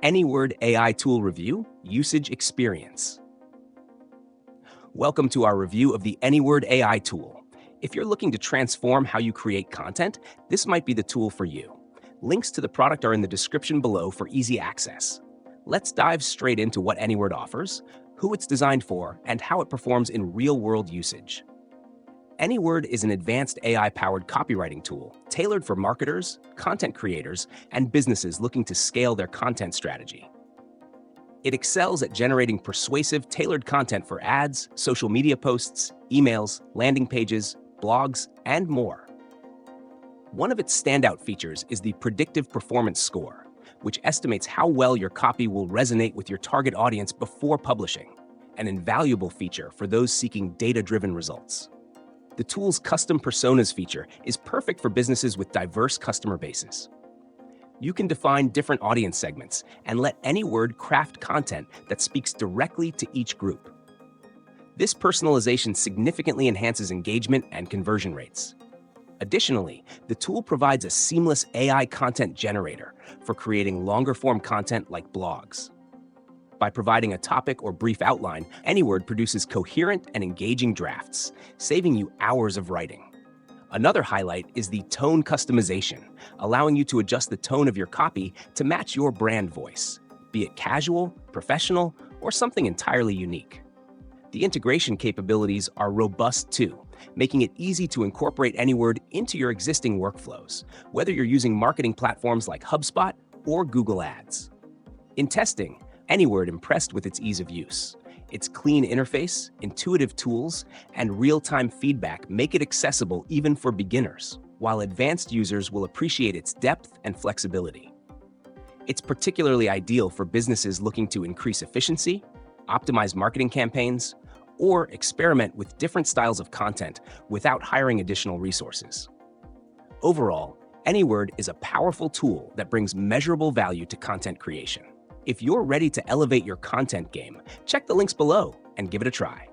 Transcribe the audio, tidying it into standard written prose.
Anyword AI Tool Review Usage Experience. Welcome to our review of the Anyword AI tool. If you're looking to transform how you create content, this might be the tool for you. Links to the product are in the description below for easy access. Let's dive straight into what Anyword offers, who it's designed for, and how it performs in real-world usage. Anyword is an advanced AI-powered copywriting tool tailored for marketers, content creators, and businesses looking to scale their content strategy. It excels at generating persuasive, tailored content for ads, social media posts, emails, landing pages, blogs, and more. One of its standout features is the predictive performance score, which estimates how well your copy will resonate with your target audience before publishing, an invaluable feature for those seeking data-driven results. The tool's custom personas feature is perfect for businesses with diverse customer bases. You can define different audience segments and let Anyword craft content that speaks directly to each group. This personalization significantly enhances engagement and conversion rates. Additionally, the tool provides a seamless AI content generator for creating longer-form content like blogs. By providing a topic or brief outline, Anyword produces coherent and engaging drafts, saving you hours of writing. Another highlight is the tone customization, allowing you to adjust the tone of your copy to match your brand voice, be it casual, professional, or something entirely unique. The integration capabilities are robust too, making it easy to incorporate Anyword into your existing workflows, whether you're using marketing platforms like HubSpot or Google Ads. In testing, Anyword impressed with its ease of use. Its clean interface, intuitive tools, and real-time feedback make it accessible even for beginners, while advanced users will appreciate its depth and flexibility. It's particularly ideal for businesses looking to increase efficiency, optimize marketing campaigns, or experiment with different styles of content without hiring additional resources. Overall, Anyword is a powerful tool that brings measurable value to content creation. If you're ready to elevate your content game, check the links below and give it a try.